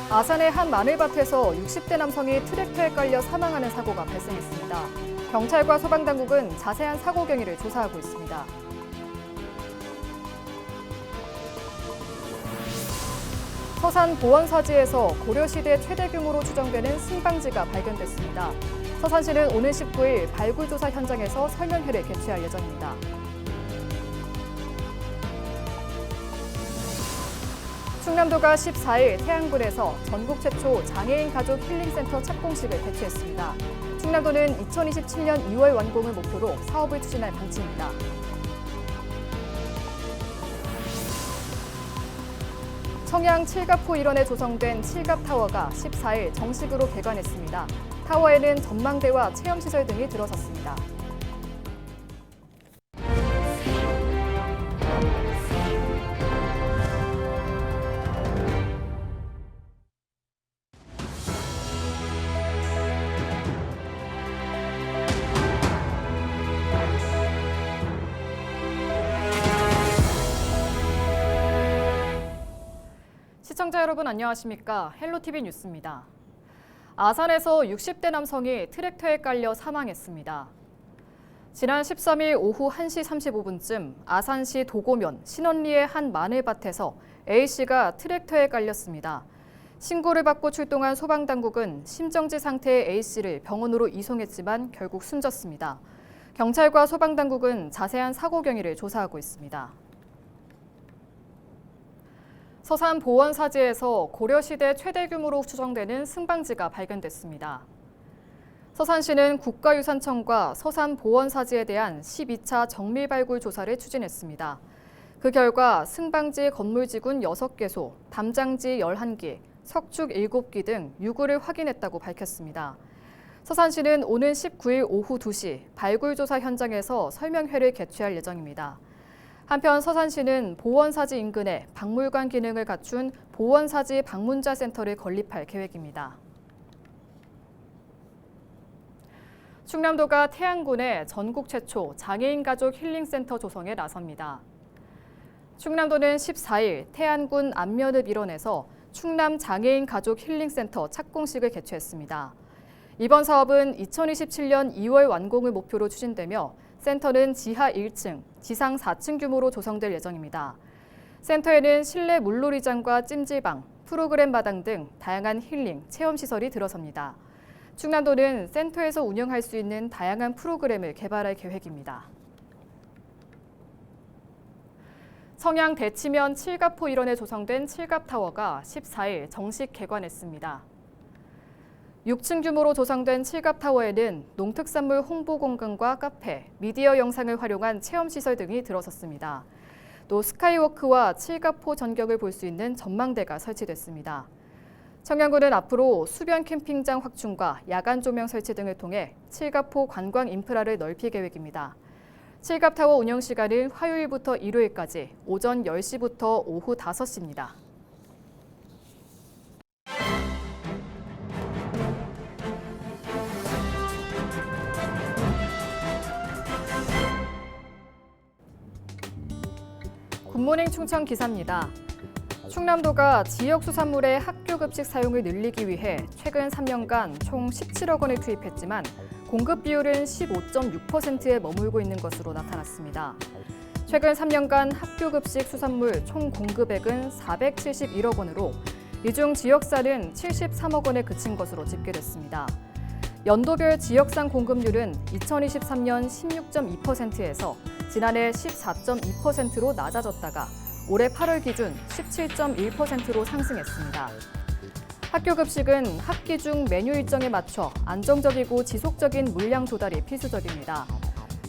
아산의 한 마늘밭에서 60대 남성이 트랙터에 깔려 사망하는 사고가 발생했습니다. 경찰과 소방당국은 자세한 사고 경위를 조사하고 있습니다. 서산 보원사지에서 고려시대 최대 규모로 추정되는 승방지가 발견됐습니다. 서산시는 오는 19일 발굴조사 현장에서 설명회를 개최할 예정입니다. 충남도가 14일 태안군에서 전국 최초 장애인 가족 힐링센터 착공식을 개최했습니다. 충남도는 2027년 2월 완공을 목표로 사업을 추진할 방침입니다. 청양 칠갑호 일원에 조성된 칠갑타워가 14일 정식으로 개관했습니다. 타워에는 전망대와 체험시설 등이 들어섰습니다. 시청자 여러분 안녕하십니까? 헬로티비 뉴스입니다. 아산에서 60대 남성이 트랙터에 깔려 사망했습니다. 지난 13일 오후 1시 35분쯤 아산시 도고면 신원리의 한 마늘밭에서 A씨가 트랙터에 깔렸습니다. 신고를 받고 출동한 소방당국은 심정지 상태의 A씨를 병원으로 이송했지만 결국 숨졌습니다. 경찰과 소방당국은 자세한 사고 경위를 조사하고 있습니다. 서산 보원사지에서 고려시대 최대 규모로 추정되는 승방지가 발견됐습니다. 서산시는 국가유산청과 서산 보원사지에 대한 12차 정밀 발굴 조사를 추진했습니다. 그 결과 승방지 건물지군 6개소, 담장지 11기, 석축 7기 등 유구를 확인했다고 밝혔습니다. 서산시는 오는 19일 오후 2시 발굴조사 현장에서 설명회를 개최할 예정입니다. 한편 서산시는 보원사지 인근에 박물관 기능을 갖춘 보원사지 방문자 센터를 건립할 계획입니다. 충남도가 태안군에 전국 최초 장애인 가족 힐링센터 조성에 나섭니다. 충남도는 14일 태안군 안면읍 일원에서 충남 장애인 가족 힐링센터 착공식을 개최했습니다. 이번 사업은 2027년 2월 완공을 목표로 추진되며 센터는 지하 1층, 지상 4층 규모로 조성될 예정입니다. 센터에는 실내 물놀이장과 찜질방, 프로그램 마당 등 다양한 힐링, 체험시설이 들어섭니다. 충남도는 센터에서 운영할 수 있는 다양한 프로그램을 개발할 계획입니다. 청양 대치면 칠갑호 일원에 조성된 칠갑타워가 14일 정식 개관했습니다. 6층 규모로 조성된 칠갑타워에는 농특산물 홍보 공간과 카페, 미디어 영상을 활용한 체험시설 등이 들어섰습니다. 또 스카이워크와 칠갑호 전경을 볼 수 있는 전망대가 설치됐습니다. 청양군은 앞으로 수변 캠핑장 확충과 야간 조명 설치 등을 통해 칠갑호 관광 인프라를 넓힐 계획입니다. 칠갑타워 운영 시간은 화요일부터 일요일까지 오전 10시부터 오후 5시입니다. 굿모닝 충청 기사입니다. 충남도가 지역 수산물의 학교 급식 사용을 늘리기 위해 최근 3년간 총 17억 원을 투입했지만 공급 비율은 15.6%에 머물고 있는 것으로 나타났습니다. 최근 3년간 학교 급식 수산물 총 공급액은 471억 원으로 이 중 지역산은 73억 원에 그친 것으로 집계됐습니다. 연도별 지역산 공급률은 2023년 16.2%에서 지난해 14.2%로 낮아졌다가 올해 8월 기준 17.1%로 상승했습니다. 학교 급식은 학기 중 메뉴 일정에 맞춰 안정적이고 지속적인 물량 조달이 필수적입니다.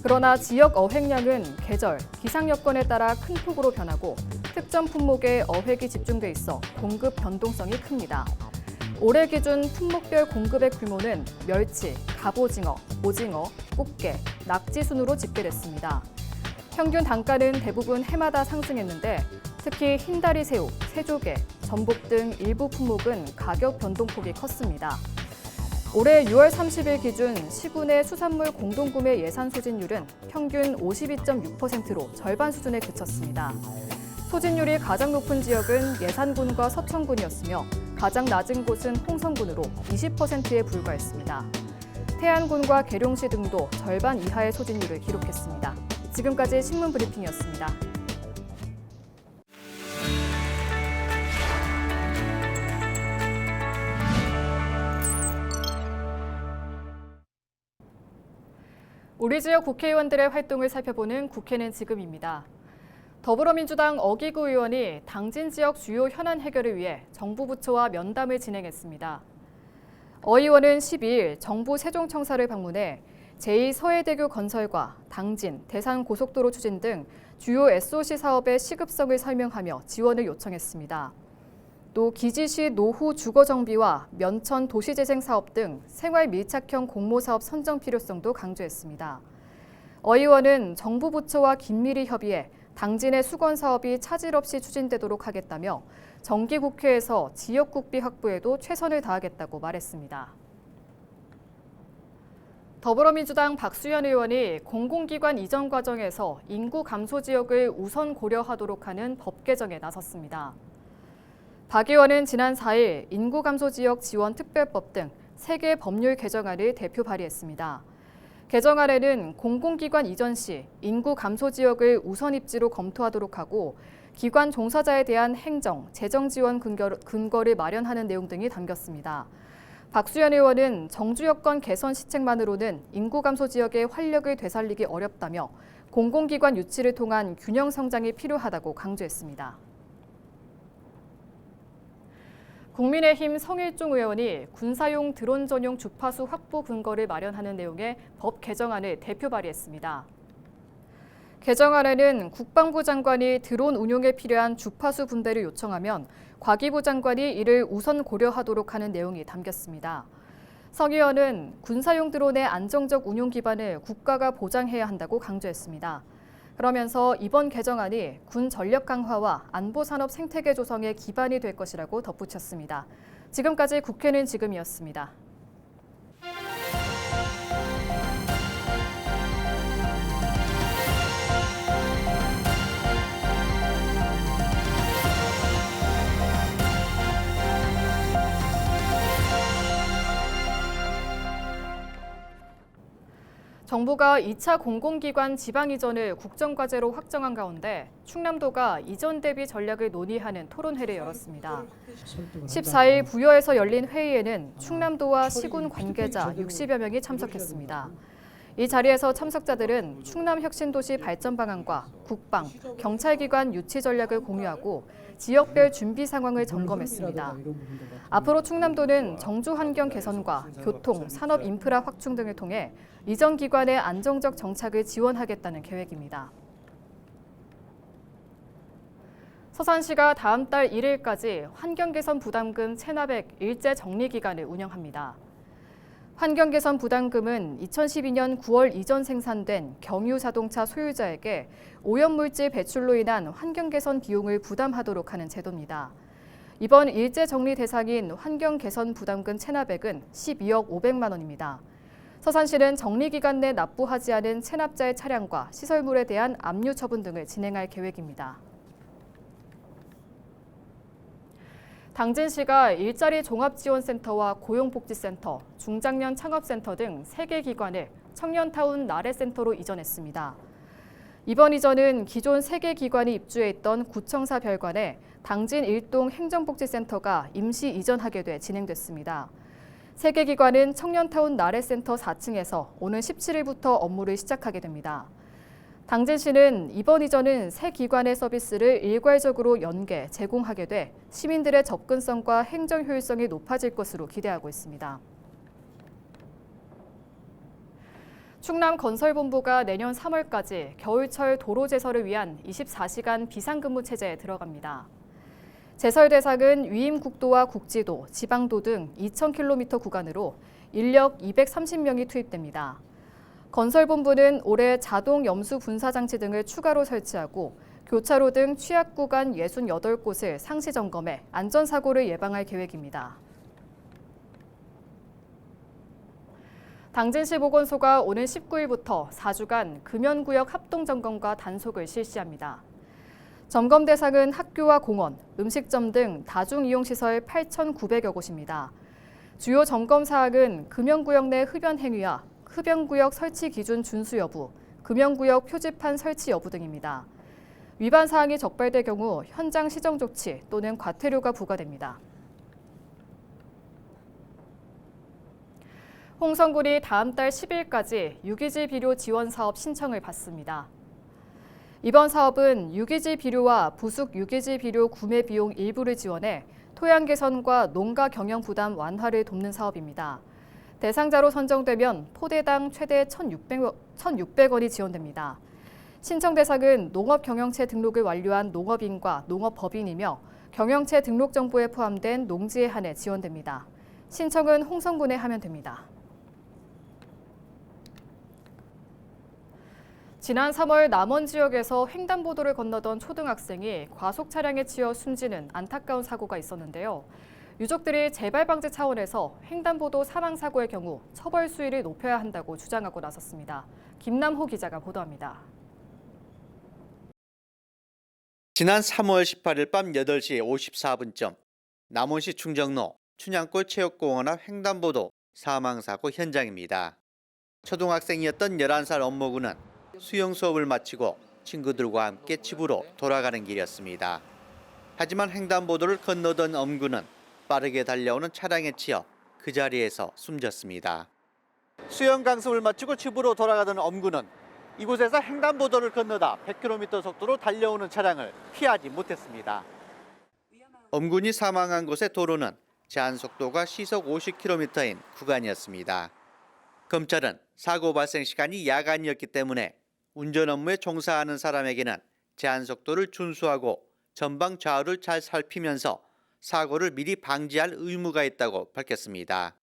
그러나 지역 어획량은 계절, 기상 여건에 따라 큰 폭으로 변하고 특정 품목에 어획이 집중돼 있어 공급 변동성이 큽니다. 올해 기준 품목별 공급액 규모는 멸치, 갑오징어, 오징어, 꽃게, 낙지 순으로 집계됐습니다. 평균 단가는 대부분 해마다 상승했는데 특히 흰다리 새우, 새조개, 전복 등 일부 품목은 가격 변동폭이 컸습니다. 올해 6월 30일 기준 시군의 수산물 공동구매 예산 소진율은 평균 52.6%로 절반 수준에 그쳤습니다. 소진율이 가장 높은 지역은 예산군과 서천군이었으며 가장 낮은 곳은 홍성군으로 20%에 불과했습니다. 태안군과 계룡시 등도 절반 이하의 소진율을 기록했습니다. 지금까지 신문 브리핑이었습니다. 우리 지역 국회의원들의 활동을 살펴보는 국회는 지금입니다. 더불어민주당 어기구 의원이 당진 지역 주요 현안 해결을 위해 정부 부처와 면담을 진행했습니다. 어 의원은 12일 정부 세종청사를 방문해 제2서해대교 건설과 당진, 대산고속도로 추진 등 주요 SOC 사업의 시급성을 설명하며 지원을 요청했습니다. 또 기지시 노후 주거 정비와 면천 도시재생 사업 등 생활 밀착형 공모 사업 선정 필요성도 강조했습니다. 어 의원은 정부 부처와 긴밀히 협의해 당진의 수건 사업이 차질 없이 추진되도록 하겠다며 정기국회에서 지역국비 확보에도 최선을 다하겠다고 말했습니다. 더불어민주당 박수현 의원이 공공기관 이전 과정에서 인구 감소 지역을 우선 고려하도록 하는 법 개정에 나섰습니다. 박 의원은 지난 4일 인구 감소 지역 지원 특별법 등 3개 법률 개정안을 대표 발의했습니다. 개정안에는 공공기관 이전 시 인구 감소 지역을 우선 입지로 검토하도록 하고 기관 종사자에 대한 행정, 재정 지원 근거를 마련하는 내용 등이 담겼습니다. 박수현 의원은 정주 여건 개선 시책만으로는 인구 감소 지역의 활력을 되살리기 어렵다며 공공기관 유치를 통한 균형 성장이 필요하다고 강조했습니다. 국민의힘 성일종 의원이 군사용 드론 전용 주파수 확보 근거를 마련하는 내용의 법 개정안을 대표 발의했습니다. 개정안에는 국방부 장관이 드론 운용에 필요한 주파수 분배를 요청하면 과기부 장관이 이를 우선 고려하도록 하는 내용이 담겼습니다. 성 의원은 군사용 드론의 안정적 운용 기반을 국가가 보장해야 한다고 강조했습니다. 그러면서 이번 개정안이 군 전력 강화와 안보산업 생태계 조성의 기반이 될 것이라고 덧붙였습니다. 지금까지 국회는 지금이었습니다. 정부가 2차 공공기관 지방 이전을 국정과제로 확정한 가운데 충남도가 이전 대비 전략을 논의하는 토론회를 열었습니다. 14일 부여에서 열린 회의에는 충남도와 시군 관계자 60여 명이 참석했습니다. 이 자리에서 참석자들은 충남혁신도시 발전 방안과 국방, 경찰기관 유치 전략을 공유하고 지역별 준비 상황을 점검했습니다. 앞으로 충남도는 정주 환경 개선과 교통, 산업 인프라 확충 등을 통해 이전 기관의 안정적 정착을 지원하겠다는 계획입니다. 서산시가 다음 달 1일까지 환경개선 부담금 체납액 일제 정리 기간을 운영합니다. 환경개선 부담금은 2012년 9월 이전 생산된 경유 자동차 소유자에게 오염물질 배출로 인한 환경개선 비용을 부담하도록 하는 제도입니다. 이번 일제 정리 대상인 환경개선 부담금 체납액은 12억 500만 원입니다. 서산시는 정리기간 내 납부하지 않은 체납자의 차량과 시설물에 대한 압류 처분 등을 진행할 계획입니다. 당진시가 일자리 종합지원센터와 고용복지센터, 중장년 창업센터 등 3개 기관을 청년타운 나래센터로 이전했습니다. 이번 이전은 기존 3개 기관이 입주해 있던 구청사 별관에 당진 일동 행정복지센터가 임시 이전하게 돼 진행됐습니다. 3개 기관은 청년타운 나래센터 4층에서 오는 17일부터 업무를 시작하게 됩니다. 당진시는 이번 이전은 새 기관의 서비스를 일괄적으로 연계, 제공하게 돼 시민들의 접근성과 행정 효율성이 높아질 것으로 기대하고 있습니다. 충남건설본부가 내년 3월까지 겨울철 도로 제설을 위한 24시간 비상근무 체제에 들어갑니다. 제설 대상은 위임국도와 국지도, 지방도 등 2,000km 구간으로 인력 230명이 투입됩니다. 건설본부는 올해 자동 염수 분사 장치 등을 추가로 설치하고 교차로 등 취약 구간 68곳을 상시 점검해 안전사고를 예방할 계획입니다. 당진시 보건소가 오는 19일부터 4주간 금연구역 합동점검과 단속을 실시합니다. 점검 대상은 학교와 공원, 음식점 등 다중이용시설 8,900여 곳입니다. 주요 점검 사항은 금연구역 내 흡연 행위와 흡연구역 설치 기준 준수 여부, 금연구역 표지판 설치 여부 등입니다. 위반 사항이 적발될 경우 현장 시정 조치 또는 과태료가 부과됩니다. 홍성군이 다음 달 10일까지 유기질 비료 지원 사업 신청을 받습니다. 이번 사업은 유기질 비료와 부숙 유기질 비료 구매 비용 일부를 지원해 토양 개선과 농가 경영 부담 완화를 돕는 사업입니다. 대상자로 선정되면 포대당 최대 1,600원이 지원됩니다. 신청 대상은 농업경영체 등록을 완료한 농업인과 농업법인이며 경영체 등록 정보에 포함된 농지에 한해 지원됩니다. 신청은 홍성군에 하면 됩니다. 지난 3월 남원 지역에서 횡단보도를 건너던 초등학생이 과속 차량에 치여 숨지는 안타까운 사고가 있었는데요. 유족들이 재발 방지 차원에서 횡단보도 사망 사고의 경우 처벌 수위를 높여야 한다고 주장하고 나섰습니다. 김남호 기자가 보도합니다. 지난 3월 18일 밤 8시 54분쯤 남원시 충정로 춘향골 체육공원 앞 횡단보도 사망사고 현장입니다. 초등학생이었던 11살 엄모군은 수영 수업을 마치고 친구들과 함께 집으로 돌아가는 길이었습니다. 하지만 횡단보도를 건너던 엄군은 빠르게 달려오는 차량에 치여 그 자리에서 숨졌습니다. 수영 강습을 마치고 집으로 돌아가던 엄군은 이곳에서 횡단보도를 건너다 100km 속도로 달려오는 차량을 피하지 못했습니다. 엄군이 사망한 곳의 도로는 제한속도가 시속 50km인 구간이었습니다. 검찰은 사고 발생 시간이 야간이었기 때문에 운전 업무에 종사하는 사람에게는 제한속도를 준수하고 전방 좌우를 잘 살피면서 사고를 미리 방지할 의무가 있다고 밝혔습니다.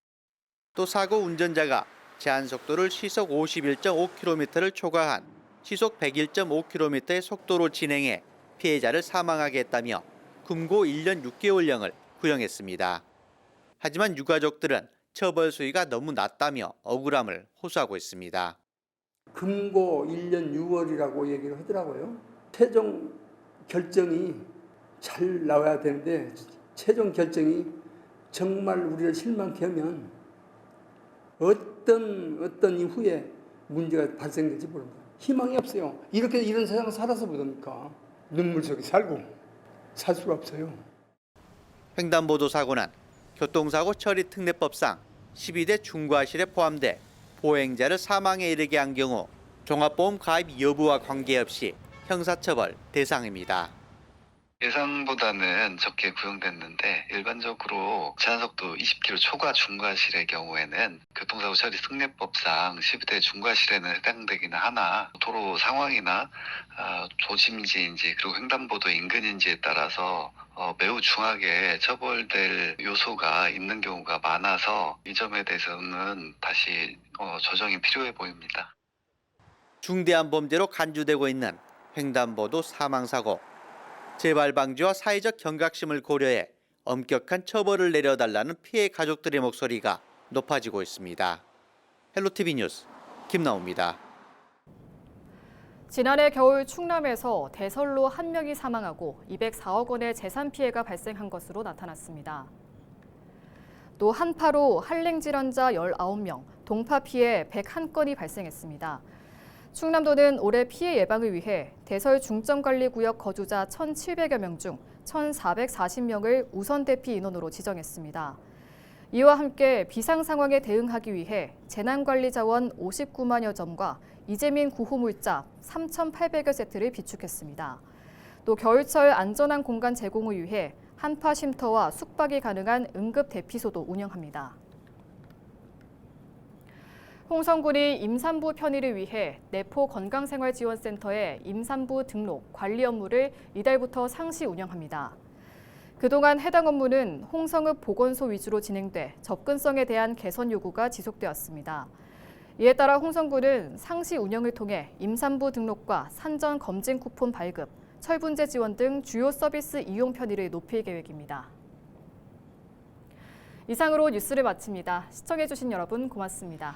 또 사고 운전자가 제한속도를 시속 51.5km를 초과한 시속 101.5km의 속도로 진행해 피해자를 사망하게 했다며 금고 1년 6개월형을 구형했습니다. 하지만 유가족들은 처벌 수위가 너무 낮다며 억울함을 호소하고 있습니다. 금고 1년 6월이라고 얘기를 하더라고요. 최종 결정이 잘 나와야 되는데 최종 결정이 정말 우리를 실망케 하면 어떤 이후에 문제가 발생될지 모릅니다. 희망이 없어요. 이런 세상 살아서 보니까 눈물 속에 살고 살 수가 없어요. 횡단보도 사고는 교통사고 처리 특례법상 12대 중과실에 포함돼 보행자를 사망에 이르게 한 경우 종합보험 가입 여부와 관계없이 형사처벌 대상입니다. 예상보다는 적게 구형됐는데 일반적으로 제한속도 20km 초과 중과실의 경우에는 교통사고 처리 특례법상 12대 중과실에는 해당되기는 하나 도로 상황이나 조심지인지 그리고 횡단보도 인근인지에 따라서 매우 중하게 처벌될 요소가 있는 경우가 많아서 이 점에 대해서는 다시 조정이 필요해 보입니다. 중대한 범죄로 간주되고 있는 횡단보도 사망사고. 재발 방지와 사회적 경각심을 고려해 엄격한 처벌을 내려달라는 피해 가족들의 목소리가 높아지고 있습니다. 헬로티비 뉴스 김나옵니다. 지난해 겨울 충남에서 대설로 한 명이 사망하고 204억 원의 재산 피해가 발생한 것으로 나타났습니다. 또 한파로 한랭질환자 19명, 동파 피해 101건이 발생했습니다. 충남도는 올해 피해 예방을 위해 대설 중점관리구역 거주자 1,700여 명 중 1,440명을 우선 대피 인원으로 지정했습니다. 이와 함께 비상 상황에 대응하기 위해 재난관리 자원 59만여 점과 이재민 구호물자 3,800여 세트를 비축했습니다. 또 겨울철 안전한 공간 제공을 위해 한파 쉼터와 숙박이 가능한 응급 대피소도 운영합니다. 홍성군이 임산부 편의를 위해 내포 건강생활지원센터의 임산부 등록, 관리 업무를 이달부터 상시 운영합니다. 그동안 해당 업무는 홍성읍 보건소 위주로 진행돼 접근성에 대한 개선 요구가 지속되었습니다. 이에 따라 홍성군은 상시 운영을 통해 임산부 등록과 산전 검진 쿠폰 발급, 철분제 지원 등 주요 서비스 이용 편의를 높일 계획입니다. 이상으로 뉴스를 마칩니다. 시청해주신 여러분 고맙습니다.